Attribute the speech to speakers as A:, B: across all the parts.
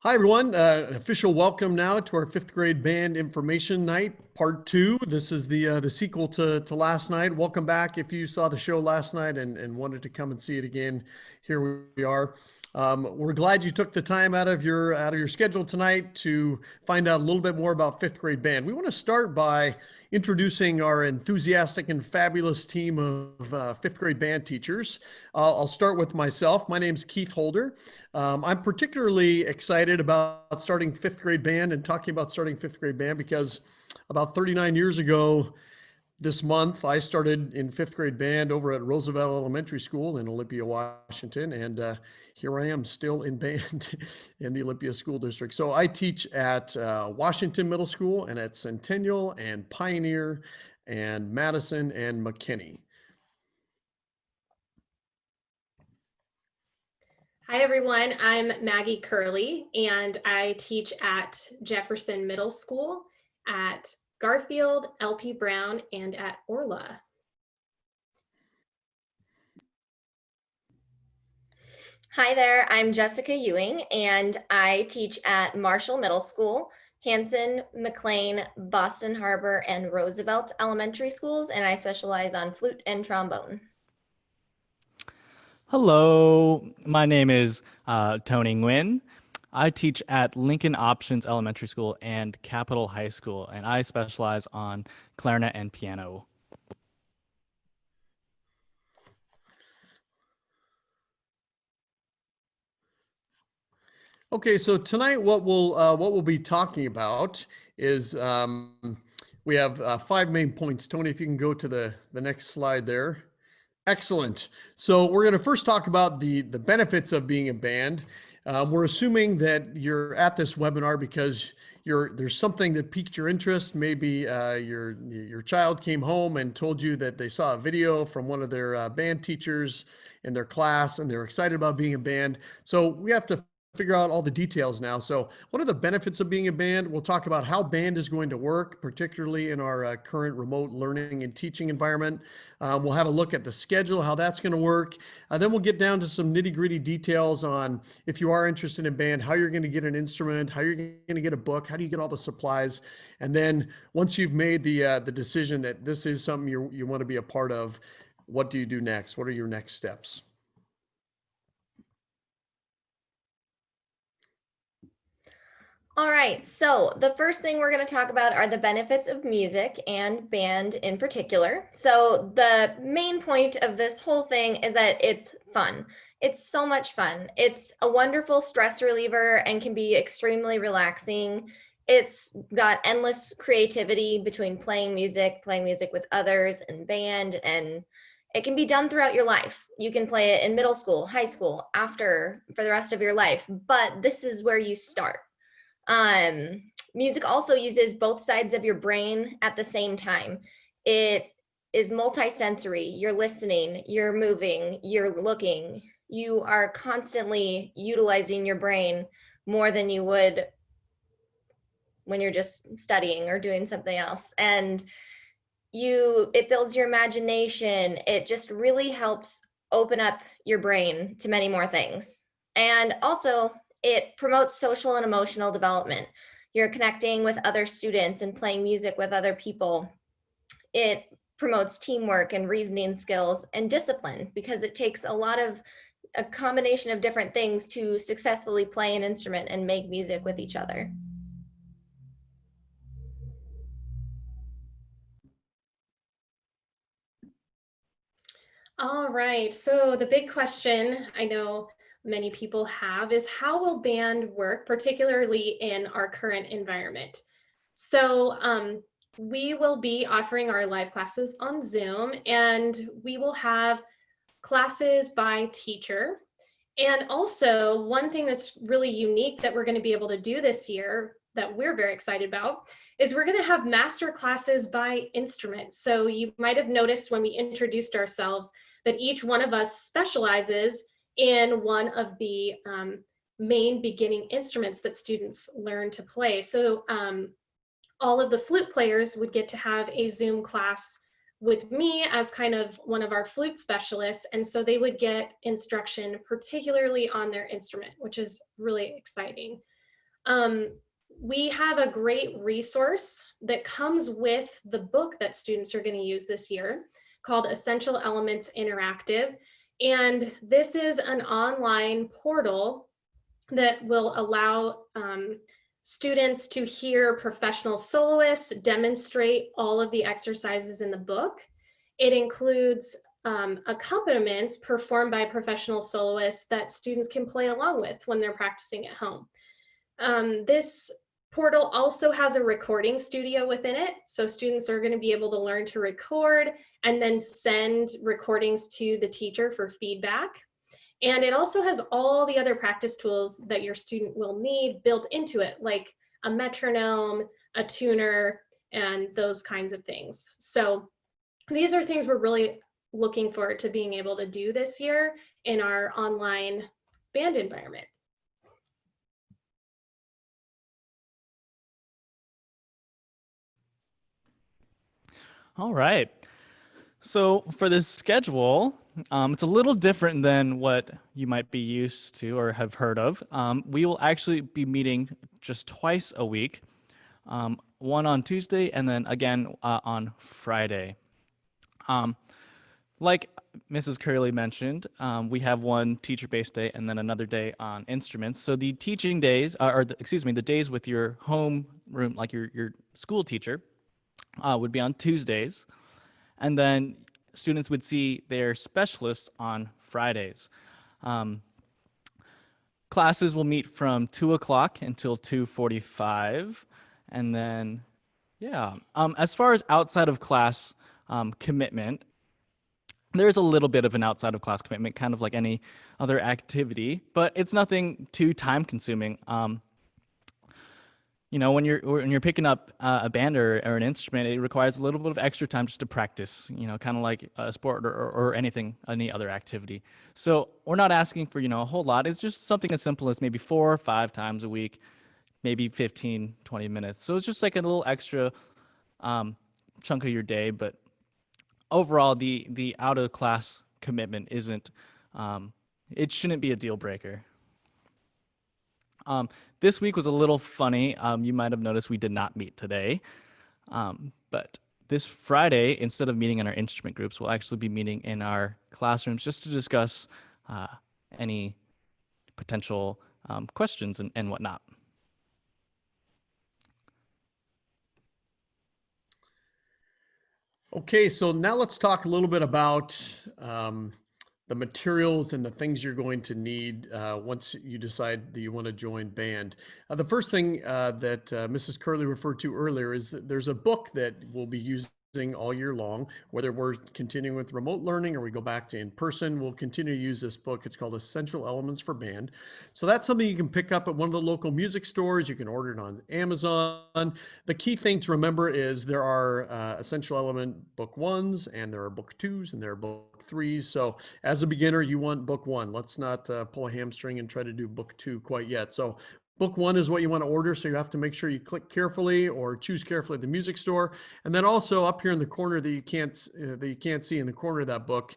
A: Hi, everyone. An official welcome now to our fifth grade band information night, part two. This is the sequel to last night. Welcome back. If you saw the show last night and wanted to come and see it again, here we are. We're glad you took the time out of your schedule tonight to find out a little bit more about fifth grade band. We want to start by introducing our enthusiastic and fabulous team of fifth grade band teachers. I'll start with myself. My name's Keith Holder. I'm particularly excited about starting fifth grade band and talking about starting fifth grade band because about 39 years ago this month, I started in fifth grade band over at Roosevelt Elementary School in Olympia, Washington. And here I am still in band in the Olympia School District. So I teach at Washington Middle School and at Centennial and Pioneer and Madison and McKinney.
B: Hi everyone, I'm Maggie Curley and I teach at Jefferson Middle School, at Garfield, LP Brown, and at Orla.
C: Hi there, I'm Jessica Ewing and I teach at Marshall Middle School, Hanson, McLean, Boston Harbor, and Roosevelt Elementary Schools, and I specialize on flute and trombone.
D: Hello, my name is Tony Nguyen. I teach at Lincoln Options Elementary School and Capitol High School, and I specialize on clarinet and piano.
A: Okay, so tonight what we'll be talking about is we have 5 main points. Tony, if you can go to the next slide there. Excellent. So we're going to first talk about the benefits of being a band. We're assuming that you're at this webinar because there's something that piqued your interest. Maybe your child came home and told you that they saw a video from one of their band teachers in their class and they're excited about being a band. So we have to figure out all the details now. So what are the benefits of being a band? We'll talk about how band is going to work, particularly in our current remote learning and teaching environment. We'll have a look at the schedule, how that's going to work. Then we'll get down to some nitty-gritty details on if you are interested in band, how you're going to get an instrument, how you're going to get a book, how do you get all the supplies. And then once you've made the decision that this is something you want to be a part of, what do you do next? What are your next steps?
C: All right, so the first thing we're going to talk about are the benefits of music and band in particular. So the main point of this whole thing is that it's fun. It's so much fun. It's a wonderful stress reliever and can be extremely relaxing. It's got endless creativity between playing music with others, and band, and it can be done throughout your life. You can play it in middle school, high school, after, for the rest of your life, but this is where you start. Music also uses both sides of your brain at the same time. It is multisensory. You're listening, you're moving, you're looking. You are constantly utilizing your brain more than you would when you're just studying or doing something else. And it builds your imagination. It just really helps open up your brain to many more things. And also, it promotes social and emotional development. You're connecting with other students and playing music with other people. It promotes teamwork and reasoning skills and discipline because it takes a combination of different things to successfully play an instrument and make music with each other.
B: All right, so the big question I know many people have is how will band work, particularly in our current environment? So we will be offering our live classes on Zoom, and we will have classes by teacher. And also one thing that's really unique that we're going to be able to do this year that we're very excited about is we're going to have master classes by instrument. So you might have noticed when we introduced ourselves that each one of us specializes in one of the main beginning instruments that students learn to play. So all of the flute players would get to have a Zoom class with me as kind of one of our flute specialists. And so they would get instruction particularly on their instrument, which is really exciting. We have a great resource that comes with the book that students are going to use this year called Essential Elements Interactive. And this is an online portal that will allow students to hear professional soloists demonstrate all of the exercises in the book. It includes accompaniments performed by professional soloists that students can play along with when they're practicing at home. This portal also has a recording studio within it, so students are going to be able to learn to record and then send recordings to the teacher for feedback. And it also has all the other practice tools that your student will need built into it, like a metronome, a tuner, and those kinds of things. So these are things we're really looking forward to being able to do this year in our online band environment.
D: All right. So for this schedule, it's a little different than what you might be used to or have heard of. We will actually be meeting just twice a week, one on Tuesday and then again on Friday. Like Mrs. Curley mentioned, we have one teacher-based day and then another day on instruments. So the teaching days, the days with your home room, like your school teacher, would be on Tuesdays. And then students would see their specialists on Fridays. Classes will meet from 2 o'clock until 2:45. And then, as far as outside of class commitment, there's a little bit of an outside of class commitment, kind of like any other activity, but it's nothing too time consuming. When you're picking up a band or an instrument, it requires a little bit of extra time just to practice, kind of like a sport or any other activity. So we're not asking for, a whole lot. It's just something as simple as maybe 4 or 5 times a week, maybe 15, 20 minutes. So it's just like a little extra chunk of your day. But overall, the out of class commitment isn't, it shouldn't be a deal breaker. This week was a little funny. You might have noticed we did not meet today. But this Friday, instead of meeting in our instrument groups, we'll actually be meeting in our classrooms just to discuss any potential questions and whatnot.
A: Okay, so now let's talk a little bit about the materials and the things you're going to need once you decide that you want to join band. The first thing that Mrs. Curley referred to earlier is that there's a book that we'll be using all year long, whether we're continuing with remote learning or we go back to in person, we'll continue to use this book. It's called Essential Elements for Band. So that's something you can pick up at one of the local music stores. You can order it on Amazon. The key thing to remember is there are Essential Element book 1s and there are book 2s and there are book 3s. So as a beginner, you want book 1. Let's not pull a hamstring and try to do book 2 quite yet. So book 1 is what you want to order, so you have to make sure you click carefully or choose carefully at the music store. And then also up here in the corner that you can't see in the corner of that book,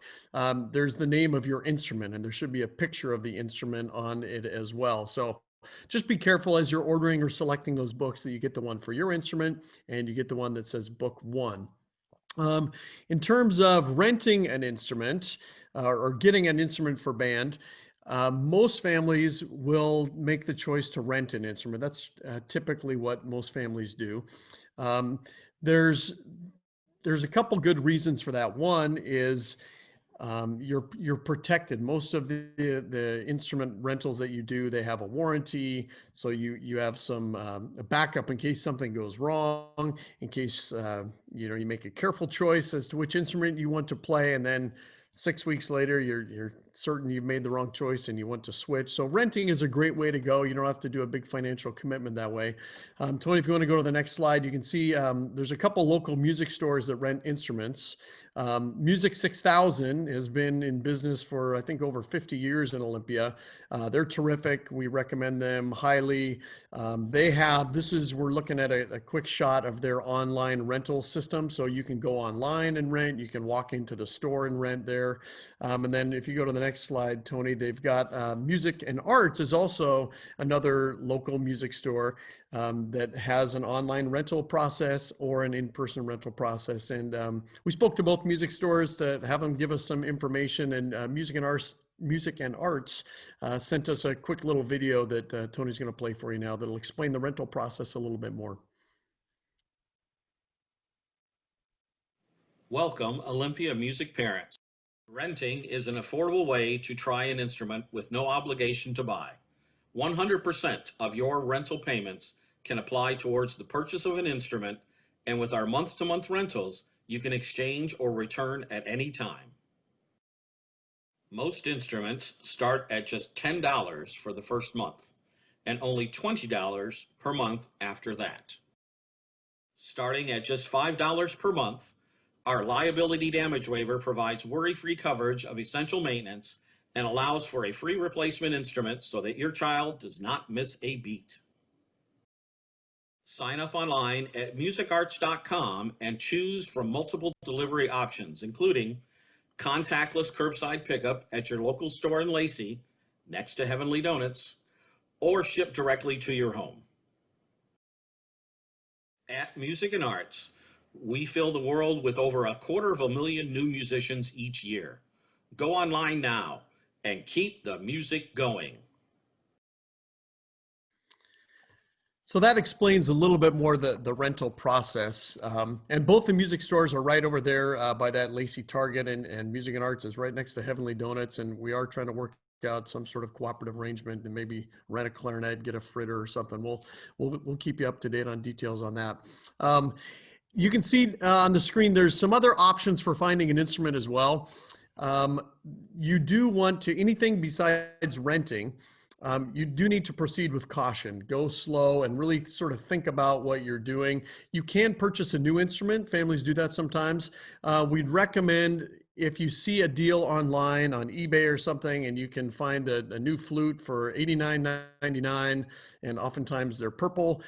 A: there's the name of your instrument, and there should be a picture of the instrument on it as well. So just be careful as you're ordering or selecting those books that you get the one for your instrument and you get the one that says book 1. In terms of renting an instrument or getting an instrument for band, most families will make the choice to rent an instrument. That's typically what most families do. There's a couple good reasons for that. One is you're protected. Most of the instrument rentals that you do, they have a warranty, so you have some a backup in case something goes wrong, in case you make a careful choice as to which instrument you want to play, and then 6 weeks later, you're certain you've made the wrong choice and you want to switch. So renting is a great way to go. You don't have to do a big financial commitment that way. Tony, if you want to go to the next slide, you can see there's a couple local music stores that rent instruments. Music 6000 has been in business for, I think, over 50 years in Olympia. They're terrific. We recommend them highly. We're looking at a quick shot of their online rental system. So you can go online and rent. You can walk into the store and rent there. And then if you go to the the next slide, Tony, they've got Music and Arts is also another local music store that has an online rental process or an in-person rental process. And we spoke to both music stores to have them give us some information, and Music and Arts sent us a quick little video that Tony's going to play for you now that'll explain the rental process a little bit more.
E: Welcome, Olympia music parents. Renting is an affordable way to try an instrument with no obligation to buy. 100% of your rental payments can apply towards the purchase of an instrument, and with our month-to-month rentals, you can exchange or return at any time. Most instruments start at just $10 for the first month, and only $20 per month after that. Starting at just $5 per month, our liability damage waiver provides worry-free coverage of essential maintenance and allows for a free replacement instrument so that your child does not miss a beat. Sign up online at musicarts.com and choose from multiple delivery options, including contactless curbside pickup at your local store in Lacey, next to Heavenly Donuts, or ship directly to your home. At Music and Arts, we fill the world with over 250,000 new musicians each year. Go online now and keep the music going.
A: So that explains a little bit more the rental process. And both the music stores are right over there by that Lacey Target, and Music and Arts is right next to Heavenly Donuts. And we are trying to work out some sort of cooperative arrangement and maybe rent a clarinet, get a fritter or something. We'll keep you up to date on details on that. You can see on the screen, there's some other options for finding an instrument as well. You do want to, anything besides renting, you do need to proceed with caution. Go slow and really sort of think about what you're doing. You can purchase a new instrument. Families do that sometimes. We'd recommend, if you see a deal online on eBay or something and you can find a new flute for $89.99, and oftentimes they're purple,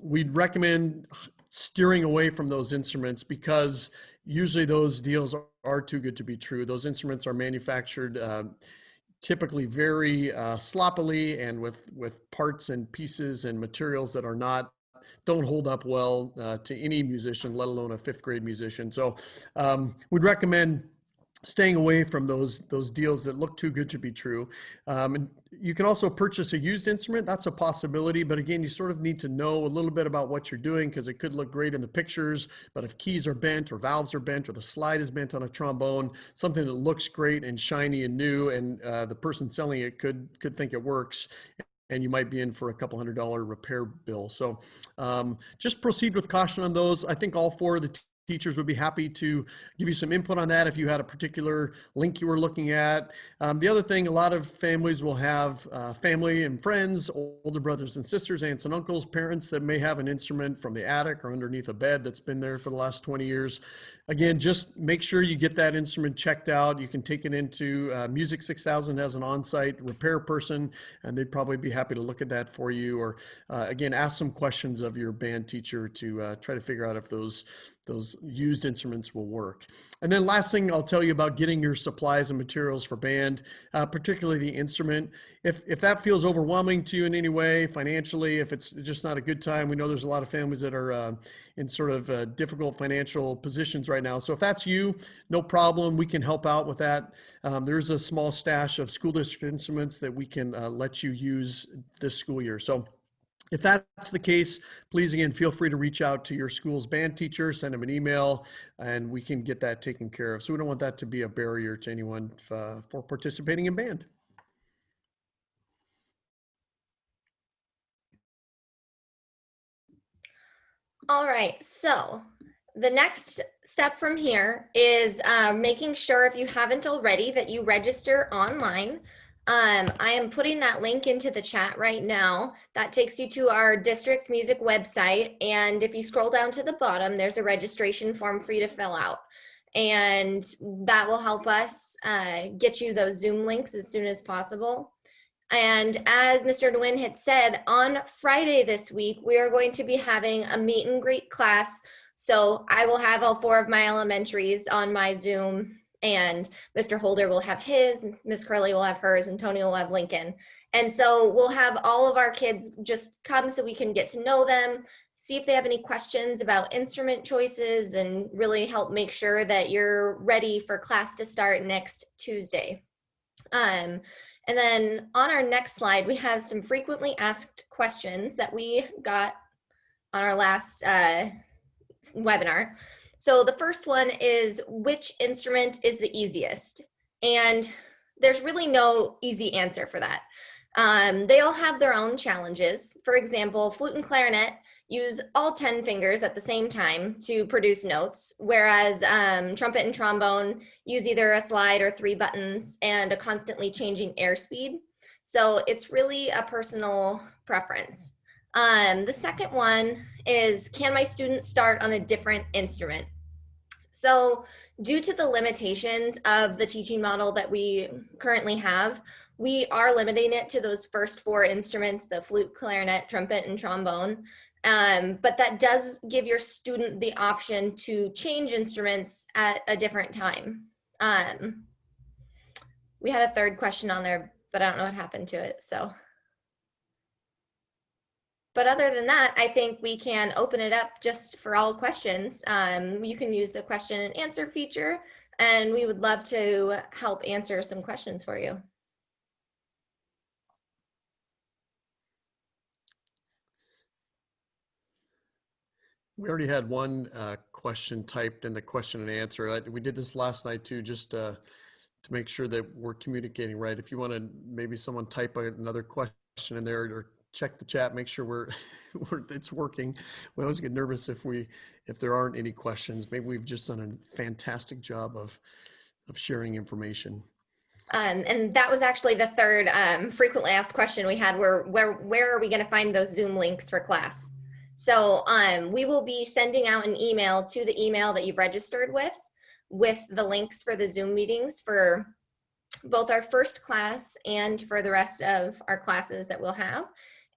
A: we'd recommend steering away from those instruments because usually those deals are too good to be true. Those instruments are manufactured typically very sloppily and with parts and pieces and materials that don't hold up well to any musician, let alone a fifth grade musician. So we'd recommend staying away from those deals that look too good to be true. And you can also purchase a used instrument. That's a possibility, but again, you sort of need to know a little bit about what you're doing because it could look great in the pictures, but if keys are bent or valves are bent or the slide is bent on a trombone, something that looks great and shiny and new, and the person selling it could think it works, and you might be in for a couple $100 repair bill. So just proceed with caution on those. I think all four of the teachers would be happy to give you some input on that if you had a particular link you were looking at. The other thing, a lot of families will have family and friends, older brothers and sisters, aunts and uncles, parents that may have an instrument from the attic or underneath a bed that's been there for the last 20 years. Again, just make sure you get that instrument checked out. You can take it into Music 6000 has an on-site repair person, and they'd probably be happy to look at that for you. Or again, ask some questions of your band teacher to try to figure out if those used instruments will work. And then last thing I'll tell you about getting your supplies and materials for band, particularly the instrument. If that feels overwhelming to you in any way, financially, if it's just not a good time, we know there's a lot of families that are in sort of difficult financial positions right now. So if that's you, no problem. We can help out with that. There's a small stash of school district instruments that we can let you use this school year. So if that's the case, please, again, feel free to reach out to your school's band teacher, send them an email, and we can get that taken care of. So we don't want that to be a barrier to anyone for participating in band.
C: All right, so the next step from here is making sure, if you haven't already, that you register online. I am putting that link into the chat right now. That takes you to our district music website. And if you scroll down to the bottom, there's a registration form for you to fill out. And that will help us get you those Zoom links as soon as possible. And as Mr. Nguyen had said, on Friday this week, we are going to be having a meet and greet class. So I will have all 4 of my elementaries on my Zoom, and Mr. Holder will have his, Miss Curley will have hers, and Tony will have Lincoln. And so we'll have all of our kids just come so we can get to know them, see if they have any questions about instrument choices, and really help make sure that you're ready for class to start next Tuesday. And then on our next slide, we have some frequently asked questions that we got on our last webinar. So the first one is, which instrument is the easiest? And there's really no easy answer for that. They all have their own challenges. For example, flute and clarinet use all 10 fingers at the same time to produce notes, whereas trumpet and trombone use either a slide or 3 buttons and a constantly changing airspeed. So it's really a personal preference. The second one is, can my students start on a different instrument? So due to the limitations of the teaching model that we currently have, we are limiting it to those first 4 instruments, the flute, clarinet, trumpet, and trombone. But that does give your student the option to change instruments at a different time. We had a third question on there, but I don't know what happened to it, so. But other than that, I think we can open it up just for all questions. You can use the question and answer feature, and we would love to help answer some questions for you.
A: We already had one question typed in the question and answer. We did this last night too, just to make sure that we're communicating right. If you want to, maybe someone type another question in there, or check the chat, make sure it's working. We always get nervous if there aren't any questions. Maybe we've just done a fantastic job of sharing information.
C: And that was actually the third frequently asked question we had, where are we going to find those Zoom links for class? So we will be sending out an email to the email that you've registered with the links for the Zoom meetings for both our first class and for the rest of our classes that we'll have.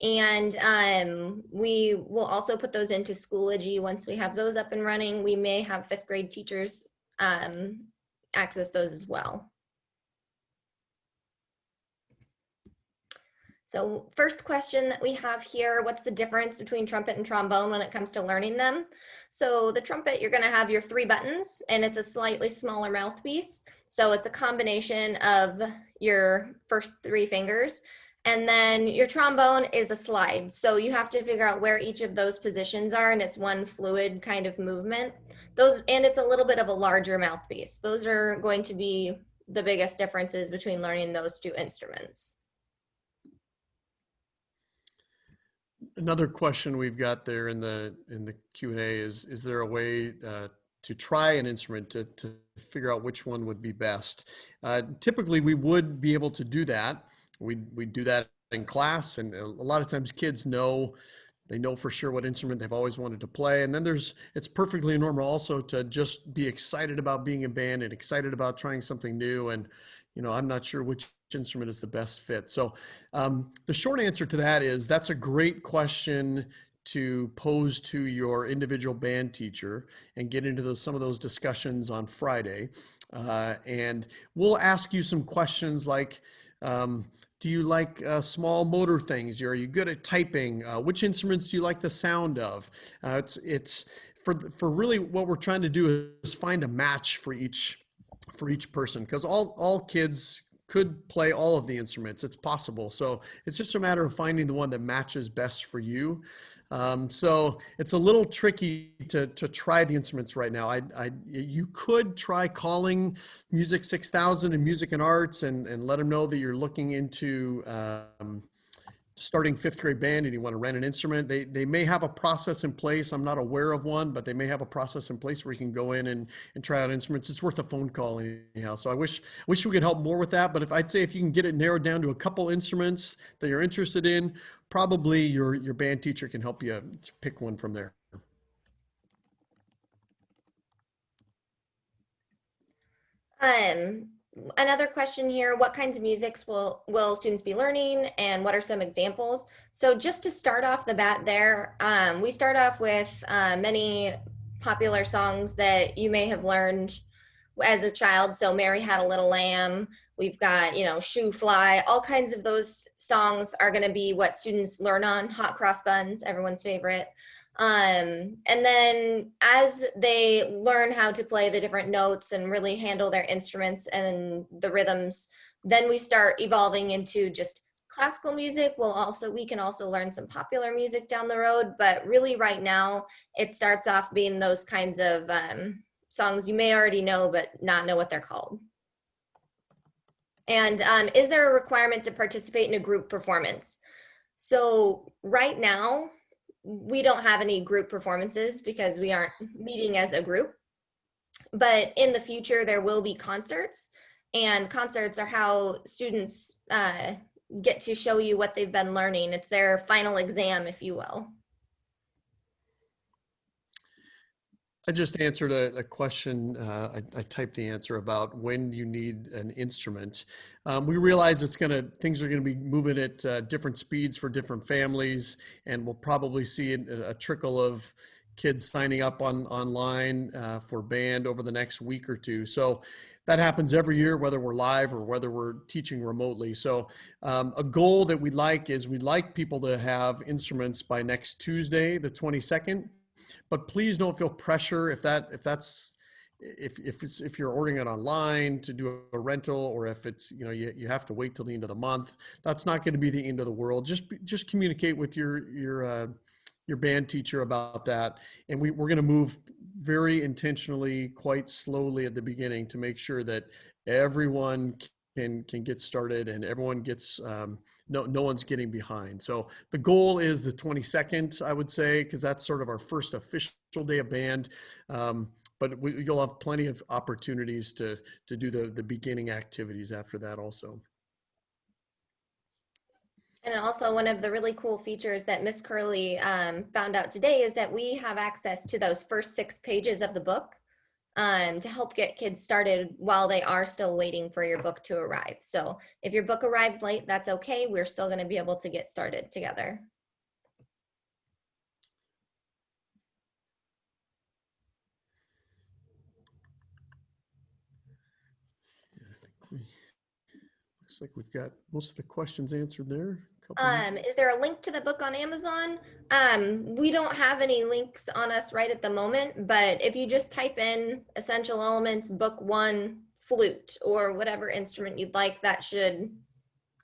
C: And we will also put those into Schoology. Once we have those up and running, we may have 5th grade teachers access those as well. So first question that we have here, what's the difference between trumpet and trombone when it comes to learning them? So the trumpet, you're going to have your 3 buttons, and it's a slightly smaller mouthpiece. So it's a combination of your first 3 fingers. And then your trombone is a slide. So you have to figure out where each of those positions are, and it's one fluid kind of movement. And it's a little bit of a larger mouthpiece. Those are going to be the biggest differences between learning those 2 instruments.
A: Another question we've got there in the Q&A is there a way to try an instrument to figure out which one would be best? Typically, we would be able to do that. We do that in class, and a lot of times kids know for sure what instrument they've always wanted to play. And then it's perfectly normal also to just be excited about being in band and excited about trying something new. And, I'm not sure which instrument is the best fit. So the short answer to that is, that's a great question to pose to your individual band teacher and get into some of those discussions on Friday. And we'll ask you some questions like, do you like small motor things? Are you good at typing? Which instruments do you like the sound of? It's for really what we're trying to do is find a match for each person, because all kids could play all of the instruments. It's possible. So it's just a matter of finding the one that matches best for you. So it's a little tricky to try the instruments right now. You could try calling Music 6000 and Music and Arts and let them know that you're looking into starting 5th grade band and you want to rent an instrument. They may have a process in place. I'm not aware of one, but they may have a process in place where you can go in and try out instruments. It's worth a phone call anyhow. So I wish we could help more with that. But I'd say if you can get it narrowed down to a couple instruments that you're interested in, probably your band teacher can help you pick one from there.
C: Another question here, what kinds of musics will students be learning, and what are some examples? So just to start off the bat there, we start off with many popular songs that you may have learned as a child. So Mary Had a Little Lamb, we've got, you know, Shoe Fly, all kinds of those songs are going to be what students learn on. Hot Cross Buns, everyone's favorite. And then as they learn how to play the different notes and really handle their instruments and the rhythms, then we start evolving into just classical music. We can also learn some popular music down the road, but really right now it starts off being those kinds of songs you may already know but not know what they're called. And is there a requirement to participate in a group performance? So right now we don't have any group performances because we aren't meeting as a group, but in the future there will be concerts, and concerts are how students get to show you what they've been learning. It's their final exam, if you will.
A: I just answered a question. I typed the answer about when you need an instrument. We realize things are gonna be moving at different speeds for different families, and we'll probably see a trickle of kids signing up online for band over the next week or two. So that happens every year, whether we're live or whether we're teaching remotely. So a goal that we'd like people to have instruments by next Tuesday, the 22nd. But please don't feel pressure if you're ordering it online to do a rental, or if it's, you know, you have to wait till the end of the month. That's not going to be the end of the world. Just communicate with your band teacher about that. And we're going to move very intentionally, quite slowly at the beginning, to make sure that everyone can get started and everyone gets, no one's getting behind. So the goal is the 22nd, I would say, because that's sort of our first official day of band. But you'll have plenty of opportunities to do the beginning activities after that also.
C: And also, one of the really cool features that Miss Curley found out today is that we have access to those first 6 pages of the book to help get kids started while they are still waiting for your book to arrive. So if your book arrives late, that's okay. We're still going to be able to get started together.
A: Looks like we've got most of the questions answered there.
C: Is there a link to the book on Amazon? We don't have any links on us right at the moment, but if you just type in Essential Elements Book 1 Flute or whatever instrument you'd like, that should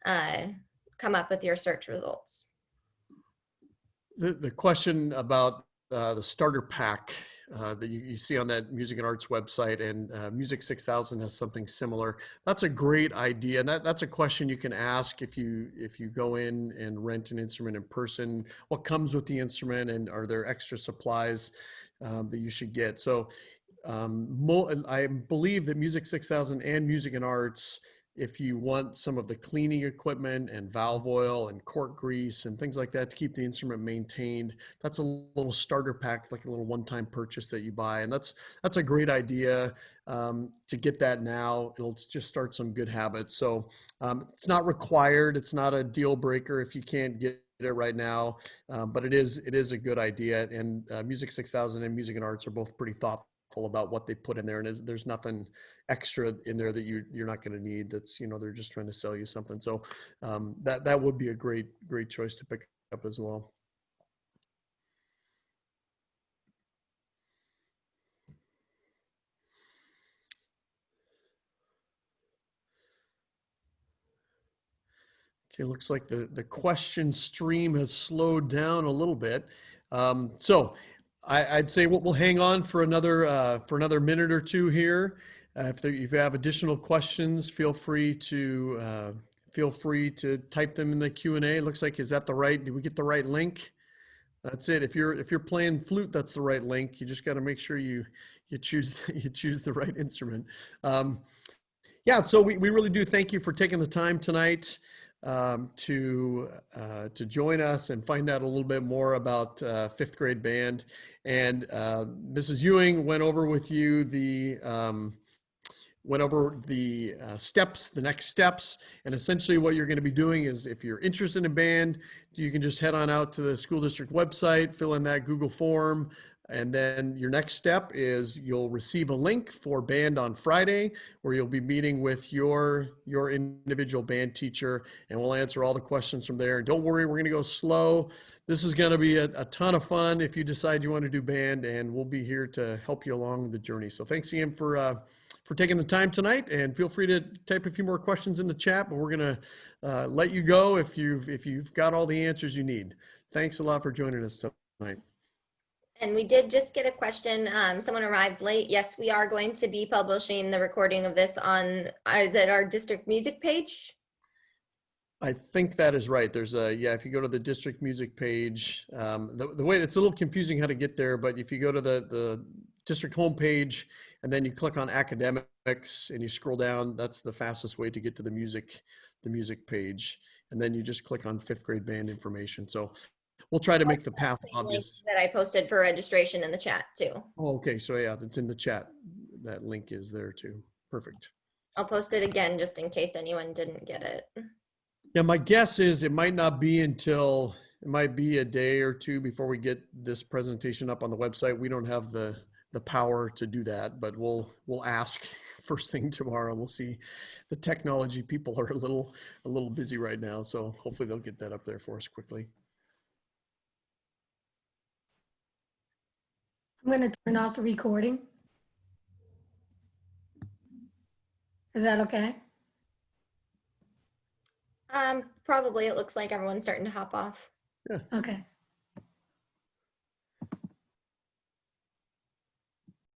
C: come up with your search results.
A: The question about the starter pack that you see on that Music and Arts website, and Music 6000 has something similar. That's a great idea, and that's a question you can ask if you go in and rent an instrument in person. What comes with the instrument, and are there extra supplies that you should get? So I believe that Music 6000 and Music and Arts, if you want some of the cleaning equipment and valve oil and cork grease and things like that to keep the instrument maintained, that's a little starter pack, like a little one-time purchase that you buy. And that's a great idea to get that now. It'll just start some good habits. So it's not required. It's not a deal breaker if you can't get it right now, but it is a good idea. And Music 6000 and Music and Arts are both pretty thoughtful about what they put in there, and there's nothing extra in there that you're not going to need. That's, you know, they're just trying to sell you something. So that would be a great choice to pick up as well. Okay, looks like the question stream has slowed down a little bit. So I'd say we'll hang on for another minute or two here. If you have additional questions, feel free to type them in the Q&A. Looks like, did we get the right link? That's it. If you're playing flute, that's the right link. You just got to make sure you choose the right instrument. Yeah. So we really do thank you for taking the time tonight to join us and find out a little bit more about fifth grade band. And Mrs. Ewing went over with you the steps, the next steps. And essentially what you're going to be doing is, if you're interested in band, you can just head on out to the school district website, fill in that Google form, And then your next step is you'll receive a link for band on Friday, where you'll be meeting with your individual band teacher, and we'll answer all the questions from there. And don't worry, we're going to go slow. This is going to be a ton of fun if you decide you want to do band, and we'll be here to help you along the journey. So thanks again for taking the time tonight, and feel free to type a few more questions in the chat, but we're going to let you go if you've got all the answers you need. Thanks a lot for joining us tonight.
C: And we did just get a question. Someone arrived late. Yes, we are going to be publishing the recording of this on, is it our district music page?
A: I think that is right. There's if you go to the district music page, the way it's a little confusing how to get there, but if you go to the district homepage and then you click on academics and you scroll down, that's the fastest way to get to the music page. And then you just click on 5th grade band information. So we'll try to make the path obvious.
C: That I posted for registration in the chat too.
A: Oh, okay. So yeah, that's in the chat. That link is there too. Perfect.
C: I'll post it again just in case anyone didn't get it.
A: Yeah, my guess is it might not be until, it might be a day or two before we get this presentation up on the website. We don't have the power to do that, but we'll ask first thing tomorrow. We'll see. The technology people are a little busy right now, so hopefully they'll get that up there for us quickly.
F: I'm going to turn off the recording. Is that okay?
C: Probably. It looks like everyone's starting to hop off.
F: Okay.